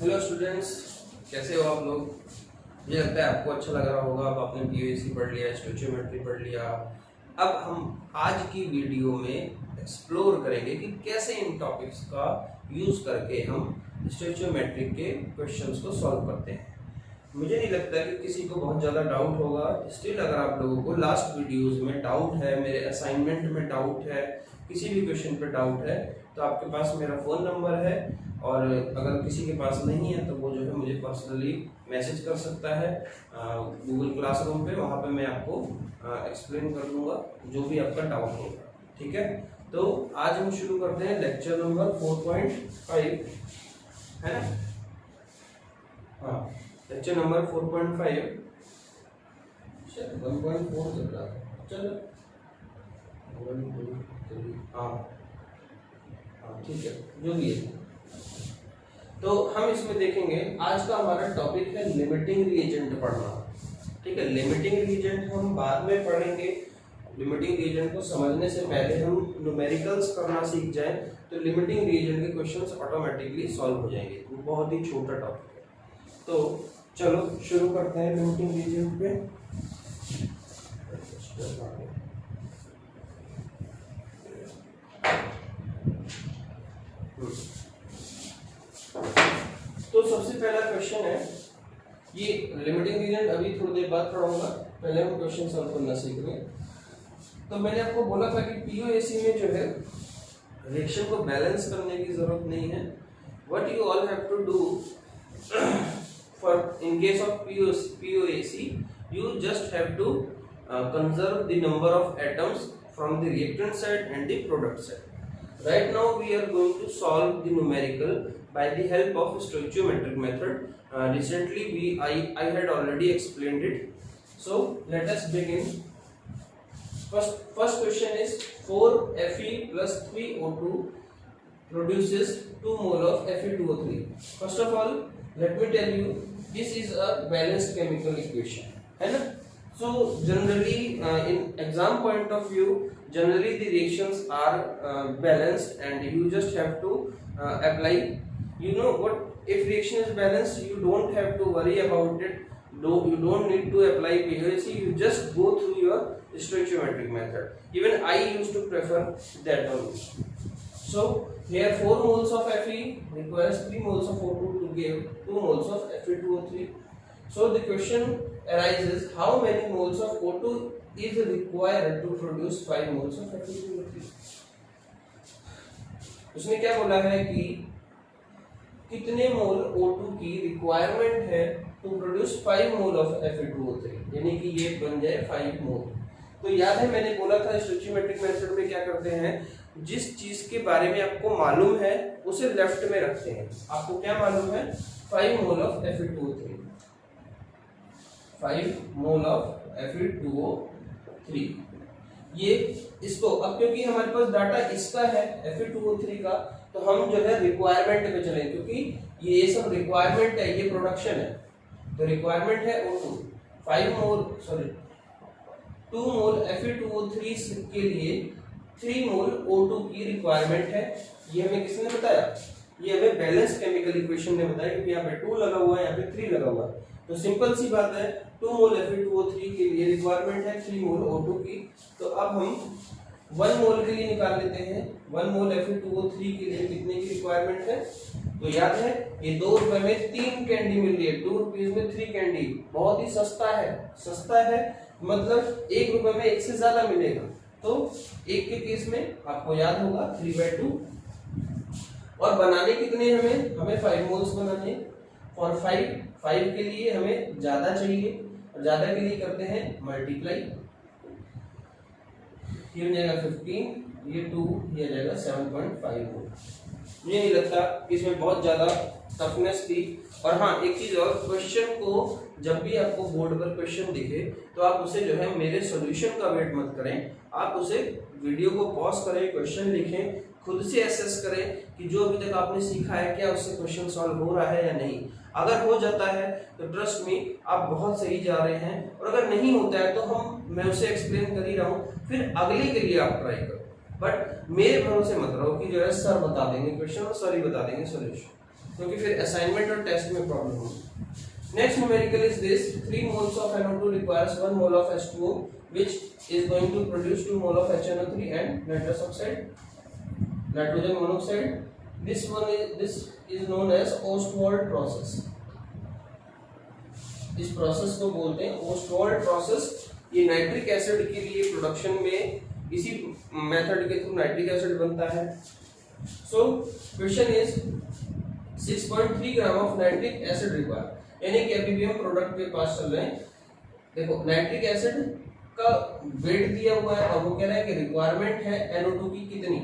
Hello students, कैसे हो आप लोग। मुझे लगता है आपको अच्छा लग रहा होगा। अब आपने पीओएसी पढ़ लिया, स्टोइचियोमेट्री पढ़ लिया। अब हम आज की वीडियो में एक्सप्लोर करेंगे कि कैसे इन टॉपिक्स का यूज करके हम स्टोइचियोमेट्री के क्वेश्चंस को सॉल्व करते हैं। मुझे नहीं लगता कि किसी को बहुत ज़्यादा डाउट होगा। स्टिल अगर आप लोगों को लास्ट वीडियोस में डाउट है, मेरे असाइनमेंट में डाउट है, किसी भी क्वेश्चन पे डाउट है, तो आपके पास मेरा फ़ोन नंबर है। और अगर किसी के पास नहीं है तो वो जो है मुझे पर्सनली मैसेज कर सकता है गूगल क्लासरूम पे। वहाँ पे मैं आपको एक्सप्लेन कर दूंगा जो भी आपका डाउट होगा। ठीक है, तो आज हम शुरू करते हैं लेक्चर नंबर 4.5, है ना। हाँ, लेक्चर नंबर 4.5 शायद 1.4 चल रहा था। चलो 1 2 3, हाँ ठीक है, जो भी है। तो हम इसमें देखेंगे, आज का हमारा टॉपिक है लिमिटिंग रिएजेंट पढ़ना। ठीक है, लिमिटिंग रिएजेंट हम बाद में पढ़ेंगे। लिमिटिंग रिएजेंट को समझने से पहले हम न्यूमेरिकल्स करना सीख जाएं तो लिमिटिंग रिएजेंट के क्वेश्चंस ऑटोमेटिकली सॉल्व हो जाएंगे। वो बहुत ही छोटा टॉपिक है। तो चलो शुरू करते हैं लिमिटिंग रिएजेंट पे। तो सबसे पहला क्वेश्चन है, ये लिमिटिंग रिएजेंट अभी थोड़ी देर बाद पढ़ाऊंगा, पहले हम क्वेश्चन सॉल्व करना सीख रहे हैं। तो मैंने आपको बोला था कि पीओएसी में जो है रिएक्शन को बैलेंस करने की जरूरत नहीं है। What you all have to do for in case of P, you just have to conserve the number of atoms from the reactant side and the product side. Right now we are going to solve the numerical by the help of stoichiometric method. Recently I had already explained it. So let us begin. First question is 4 Fe plus 3 O2 produces 2 mole of Fe2O3. First of all, let me tell you, this is a balanced chemical equation, है ना। So generally in exam point of view, generally the reactions are balanced and you just have to apply. You know what, if reaction is balanced you don't have to worry about it. You don't need to apply POAC, you just go through your stoichiometric method. Even I used to prefer that only. So here 4 moles of Fe requires 3 moles of O2 to give 2 moles of Fe2O3. So the question arises, how many moles of O2 is required to produce 5 moles of Fe2O3? उसने क्या बोला है कि कितने मोल O2 की requirement है to produce 5 mole of Fe2O3, यानी कि ये बन जाए 5 मोल। तो याद है मैंने बोला था स्टोइचियोमेट्रिक मेथड में क्या करते हैं, जिस चीज के बारे में आपको मालूम है उसे लेफ्ट में रखते हैं। आपको क्या मालूम है, 5 mole of Fe2O3, 5 mole of Fe2O3। ये इसको अब क्योंकि हमारे पास डाटा इसका है Fe2O3 का, तो हम जो है रिक्वायरमेंट पे चलें, क्योंकि ये सब रिक्वायरमेंट है, ये प्रोडक्शन है। तो रिक्वायरमेंट है O2, 2 मोल Fe2O3 के लिए 3 मोल O2 की रिक्वायरमेंट है। ये हमें किसने बताया, ये हमें बैलेंस केमिकल इक्वेशन ने बताया, क्योंकि यहाँ पे 2 लगा हुआ है, यहाँ पे 3 लगा हुआ है। तो सिंपल सी बात है, 2 मोल Fe2O3 के लिए रिक्वायरमेंट है 3 मोल O2 की। तो अब हम 1 मोल के लिए निकाल लेते हैं, 1 मोल Fe2O3 के लिए कितने की रिक्वायरमेंट है। तो याद है ये 2 रुपए में 3 कैंडी मिल रही है, 2 रुपीज में 3 कैंडी, बहुत ही सस्ता है। सस्ता है मतलब 1 रुपए में 1 से ज्यादा मिलेगा। तो 1 के केस में आपको याद होगा 3/2। और बनाने कितने हमें 5 मोल्स बनाने। और 5 के लिए हमें ज्यादा चाहिए, और ज्यादा के लिए करते हैं मल्टीप्लाई। ये हो जाएगा 15, ये 2, ये आ जाएगा 7.5 मोल। मुझे नहीं लगता इसमें बहुत ज्यादा टफनेस थी। और हाँ, एक चीज और, क्वेश्चन को जब भी आपको बोर्ड पर क्वेश्चन दिखे तो आप उसे जो है मेरे सॉल्यूशन का वेट मत करें, आप उसे वीडियो को पॉज करें, क्वेश्चन लिखें, खुद से एसेस करें कि जो अभी तक आपने सीखा है क्या उससे क्वेश्चन सॉल्व हो रहा है या नहीं। अगर हो जाता है तो ट्रस्ट मी आप बहुत सही जा रहे हैं, और अगर नहीं होता है तो मैं उसे एक्सप्लेन कर ही रहा हूँ, फिर अगले के लिए आप ट्राई करो। बट मेरे भरोसे मत रहो कि जो है सर बता देंगे क्वेश्चन और सर ही बता देंगे सॉल्यूशन। क्योंकि फिर असाइनमेंट और टेस्ट में प्रॉब्लम होगी। Next numerical is this 3 moles of NO2 requires 1 mole of H2O which is going to produce 2 mole of HNO3 and nitrous oxide, nitrogen monoxide. This is known as Ostwald process. इस process को बोलते हैं Ostwald process. ये nitric acid के लिए production में इसी method के थ्रू नाइट्रिक एसिड बनता है। So question is 6.3 gram of nitric acid required, यानी कि अभी भी हम प्रोडक्ट के पास चल रहे हैं। देखो नाइट्रिक एसिड का वेट दिया हुआ है और वो कह रहा है कि रिक्वायरमेंट है NO2 की कितनी।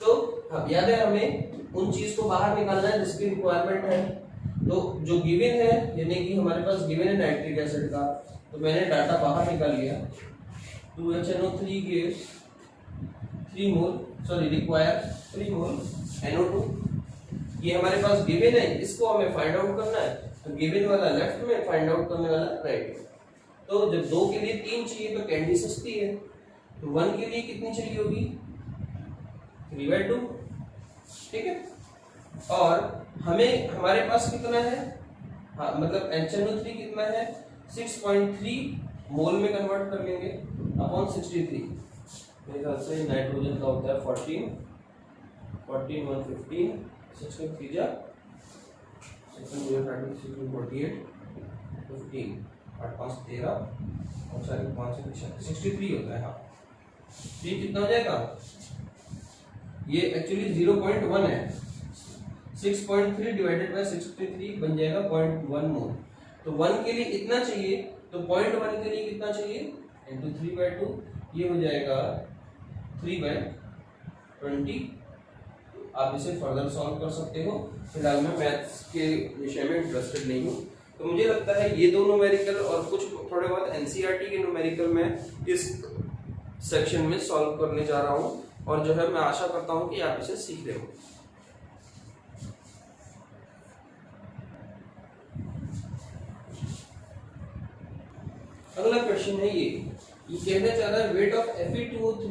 तो अब याद है हमें उन चीज को बाहर निकालना है जिसकी रिक्वायरमेंट है। तो जो गिवन है, यानी कि हमारे पास गिवन है नाइट्रिक एसिड का, तो मैंने डाटा बाहर निकाल लिया। 2HNO3 gives 3 मोल, सॉरी रिक्वायर 3 मोल NO2। ये हमारे पास गिवन है, इसको हमें फाइंड आउट करना है। तो गिवन वाला लेफ्ट में, फाइंड आउट करने वाला राइट में। तो जब 2 के लिए 3 चाहिए तो कैंडी सस्ती है, तो 1 के लिए कितनी चाहिए होगी 3/2, ठीक है। और हमें हमारे पास कितना है, हाँ मतलब HNO3 कितना है 6.3 मोल में कन्वर्ट कर लेंगे अपॉन 63। मेरे ख्याल से नाइट्रोजन का होता है 14 115 63 जा 48 15 8 5 13 और 4 5 63 होता है। हाँ ये कितना हो जाएगा, ये एक्चुअली 0.1 है। 6.3 डिवाइडेड बाय 63 बन जाएगा 0.1 मोल। तो 1 के लिए इतना चाहिए, तो 0.1 के लिए कितना चाहिए इंटू 3/2, ये हो जाएगा 3/20। आप इसे फर्दर सॉल्व कर सकते हो। फिलहाल मैं मैथ्स के विषय में इंटरेस्टेड नहीं हूँ, तो मुझे लगता है ये दो न्यूमेरिकल और कुछ थोड़े बहुत एनसीईआरटी के न्यूमेरिकल मैं इस सेक्शन में सॉल्व करने जा रहा हूँ, और जो है मैं आशा करता हूँ कि आप इसे सीख रहे हो। अगला क्वेश्चन है ये कहना चाह रहा है weight of Fe2O3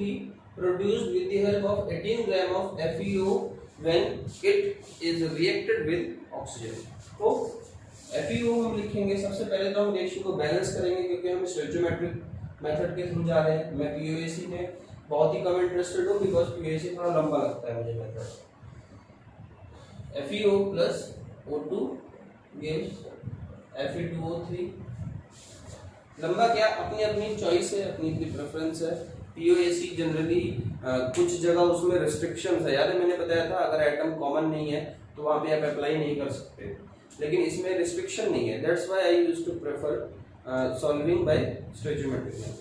produced with the help of 18 gram of FeO when it is reacted with oxygen। तो FeO हम लिखेंगे, सबसे पहले तो हम रिएक्शन को बैलेंस करेंगे क्योंकि हम स्टोइचोमेट्रिक मेथड के थ्रू जा रहे हैं। मैं POAC में बहुत ही कम इंटरेस्टेड हूँ बिकॉज POAC थोड़ा लंबा लगता है मुझे method. FeO plus O2 gives Fe2O3। लंबा क्या, अपनी अपनी चॉइस है, अपनी अपनी प्रेफरेंस है। POAC जनरली कुछ जगह उसमें रिस्ट्रिक्शंस है, याद है मैंने बताया था अगर एटम कॉमन नहीं है तो वहाँ पे आप अप्लाई नहीं कर सकते, लेकिन इसमें रिस्ट्रिक्शन नहीं है। That's why I used to prefer solving by stoichiometric method.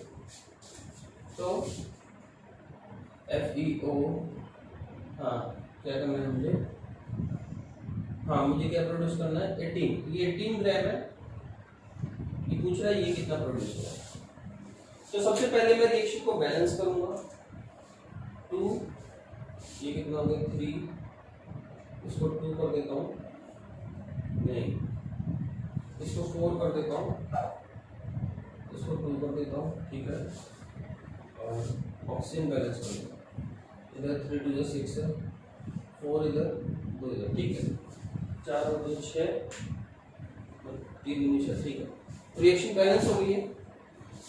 तो FeO, हाँ क्या करना है मुझे, हाँ मुझे क्या प्रोड्यूस करना है 18, ये 18 ग्राम है। ये पूछ रहा है ये कितना प्रोड्यूस हो रहा है। तो सबसे पहले मैं रिएक्शन को बैलेंस करूंगा। 2, ये कितना हो गया 3, इसको 2 कर देता हूँ, नहीं इसको 4 कर देता हूँ, इसको 2 कर देता हूँ, ठीक है। और ऑक्सीजन बैलेंस कर देता हूँ, इधर 3 2 6 है, 4 इधर 2 इधर, ठीक है। 4 और 2 6 और 3 2 6, ठीक है। रिएक्शन बैलेंस हो गई है।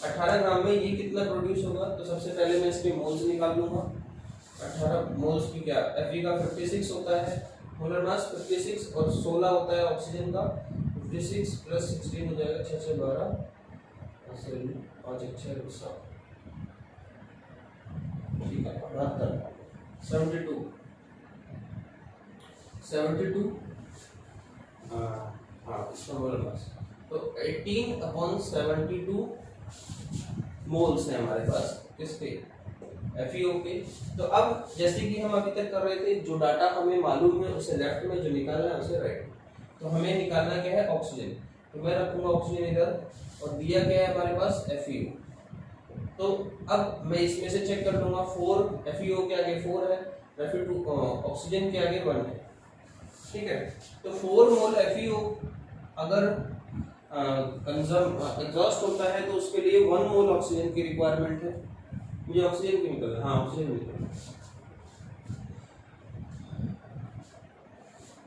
18 ग्राम में ये कितना प्रोड्यूस होगा, तो सबसे पहले मैं इसके मोल्स निकाल लूंगा। 18 मोल्स की क्या, Fe का 56 होता है, मोलर मास 56 और 16 होता है ऑक्सीजन का। 56 प्लस 16 हो जाएगा 6 से 12 5 6 7, ठीक है 72 हाँ इसका मोलर मास। तो 18/72 मोल्स है हमारे पास किसके, FeO के। तो अब जैसे कि हम अभी तक कर रहे थे, जो डाटा हमें मालूम है उसे लेफ्ट में, जो निकालना है उसे राइट। तो हमें निकालना क्या है ऑक्सीजन, तो मैं रखूंगा ऑक्सीजन इधर, और दिया क्या है हमारे पास FeO। तो अब मैं इसमें से चेक कर लूंगा 4, FeO के आगे 4 है, Fe2 ऑक्सीजन के आगे 1 है, ठीक है। तो 4 मोल FeO अगर एग्जॉस्ट होता है तो उसके लिए 1 मोल ऑक्सीजन की रिक्वायरमेंट है। मुझे ऑक्सीजन की निकलना है, हाँ ऑक्सीजन निकलना है।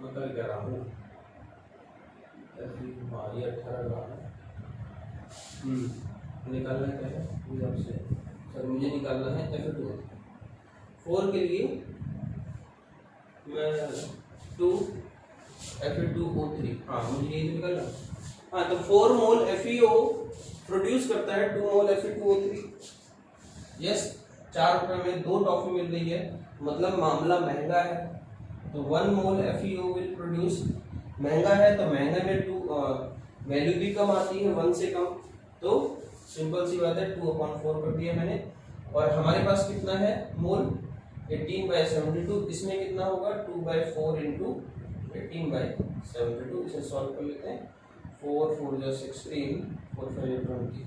निकल क्या रहा हूँ, ये 18 ग्राम है। निकालना क्या है आपसे सर, मुझे निकालना है Fe2O3। 4 के लिए मैं 2 Fe2O3, हाँ मुझे ये निकालना। हाँ तो 4 मोल FeO प्रोड्यूस करता है 2 मोल Fe2O3। यस, 4 रुपए में 2 टॉफी मिल रही है, मतलब मामला महंगा है। तो 1 मोल FeO विल प्रोड्यूस, महंगा है तो महंगे में 2 वैल्यू भी कम आती है 1 से कम, तो सिंपल सी बात है 2/4 कर दिया मैंने। और हमारे पास कितना है मोल, 18/72, इसमें कितना होगा 2/4 इंटू 18/72। इसे सॉल्व कर लेते हैं। 4 4 जो 16, 4 5 जो 20,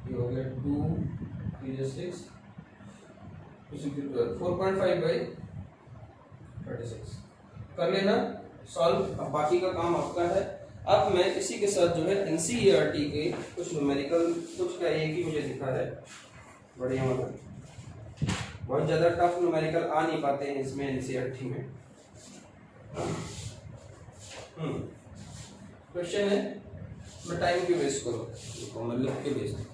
ये हो गया 2 3 जो 6, 4.5/36 कर लेना सॉल्व। अब बाकी का काम आपका है। अब मैं इसी के साथ जो है एनसीईआरटी के कुछ न्यूमेरिकल, कुछ का एक ही मुझे दिखा है बढ़िया, मतलब बहुत ज़्यादा टफ न्यूमेरिकल आ नहीं पाते हैं इसमें एनसीईआरटी में। क्वेश्चन है, मैं टाइम क्यों वेस्ट करूँ, देखो मैं लिख के भेज दूँ।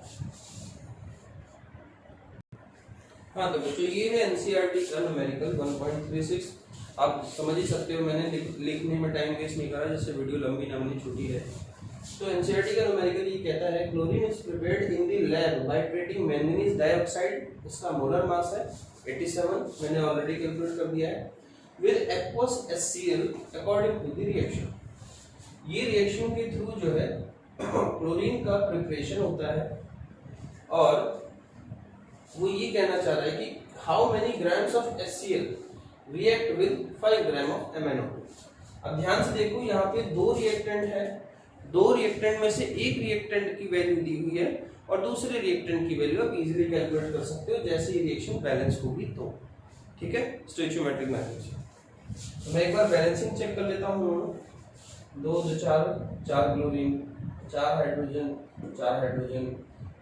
हाँ तो बच्चों ये है एनसीईआरटी का न्यूमेरिकल 1.36। आप समझ ही सकते हो मैंने लिखने में टाइम वेस्ट नहीं करा, जैसे वीडियो लंबी ना होनी छोटी है। तो एनसीईआरटी का न्यूमेरिकल ये कहता है chlorine is prepared in the lab by treating manganese dioxide, इसका मोलर मास है 87, मैंने ऑलरेडी कैलकुलेट कर दिया है, with aqueous HCl according to the reaction. ये रिएक्शन के थ्रू जो है क्लोरीन का प्रिपरेशन होता है, और वो ये कहना चाह रहा है कि how many grams of HCl react with 5 gram of MnO2। अब ध्यान से देखो, यहाँ पे 2 रिएक्टेंट है, 2 रिएक्टेंट में से एक रिएक्टेंट की वैल्यू दी हुई है और दूसरे रिएक्टेंट की वैल्यू आप इजीली कैलकुलेट कर सकते हो जैसे ये रिएक्शन बैलेंस होगी तो, ठीक है, स्टोइचियोमेट्रिक मेथड से। तो मैं एक बार बैलेंसिंग चेक कर लेता हूँ। 2 2 4 chlorine, 4 hydrogen, 4 hydrogen,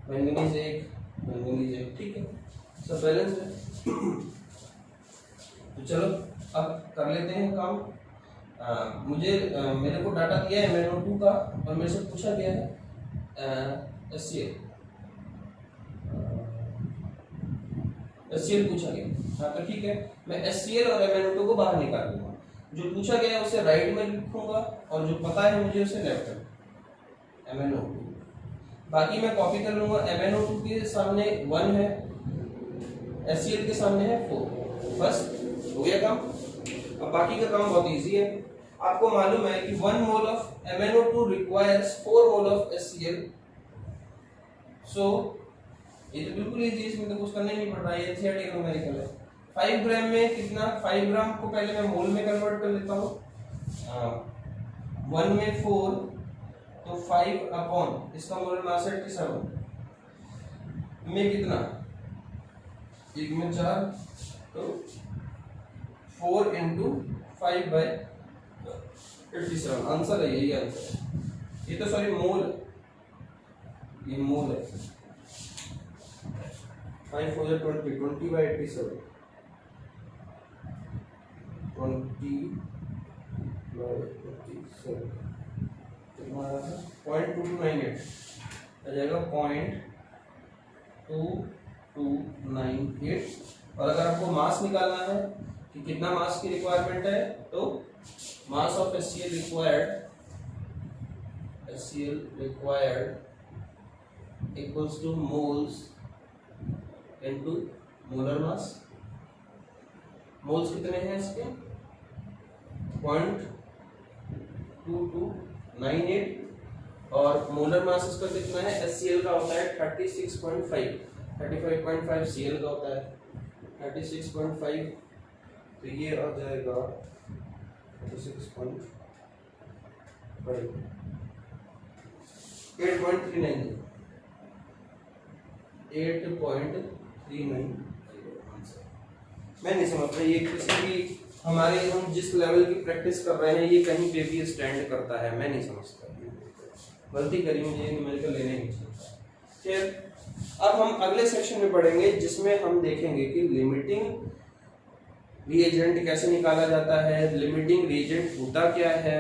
manganese 1, manganese 1, ठीक है, सब बैलेंस है। तो चलो अब कर लेते हैं काम। मेरे को डाटा दिया है MnO2 का और मेरे से पूछा गया है HCl पूछा गया। हाँ तो ठीक है, मैं HCl और MnO2 को बाहर निकाल लूंगा, जो पूछा गया है उसे राइट में लिखूंगा और जो पता है मुझे उसे लेफ्ट में, MnO2। बाकी मैं कॉपी कर लूंगा, MnO2 के सामने 1 है, HCl के सामने है 4, बस हो गया काम। अब बाकी का काम बहुत इजी है। आपको मालूम है कि 1 mole of MnO2 requires 4 mole of HCl। सो ये तो बिल्कुल इजी, इसमें तो कुछ करना ही नहीं पड़ रहा है, एनसीईआरटी का न्यूमेरिकल है। 5 ग्राम में कितना, 5 ग्राम को पहले मैं मोल में कन्वर्ट कर लेता हूँ। 1 में 4 तो 5 अपॉन इसका मोलर मास है 87 में कितना, 1 में 4 तो 4 इंटू 5/87, आंसर है यही आंसर है। ये तो सॉरी मोल, ये मोल है। 5 4 20, 20/87, 20/87 तुम्हारा 0.2298 आ जाएगा, 0.2298। और अगर आपको मास निकालना है कि कितना मास की रिक्वायरमेंट है, तो mass of HCl required equals two moles into molar mass. Moles कितने हैं इसके, 0.2298, और मोलर मास इसका कितना है, HCl का होता है 36.5, 35.5 Cl का होता है 36.5, तो ये आ जाएगा 36.5, 8.39, 8.39 आंसर। मैं नहीं समझ रहा ये किसी भी हमारे, हम जिस लेवल की प्रैक्टिस कर रहे हैं ये कहीं पे भी स्टैंड करता है, मैं नहीं समझता, गलती करी मुझे, ये न्यूमेरिकल लेने नहीं चाहिए। फिर अब हम अगले सेक्शन में पढ़ेंगे जिसमें हम देखेंगे कि लिमिटिंग रिएजेंट कैसे निकाला जाता है, लिमिटिंग रिएजेंट होता क्या है,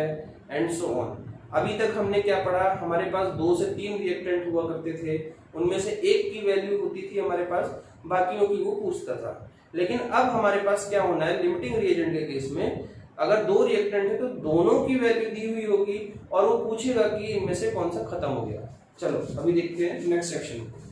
एंड सो ऑन। अभी तक हमने क्या पढ़ा, हमारे पास 2 से 3 रिएक्टेंट हुआ करते थे, उनमें से एक की वैल्यू होती थी हमारे पास, बाकियों की वो पूछता था। लेकिन अब हमारे पास क्या होना है, लिमिटिंग रिएजेंट के केस में अगर 2 रिएक्टेंट है तो दोनों की वैल्यू दी हुई होगी और वो पूछेगा कि इनमें से कौन सा खत्म हो गया। चलो अभी देखते हैं नेक्स्ट सेक्शन को।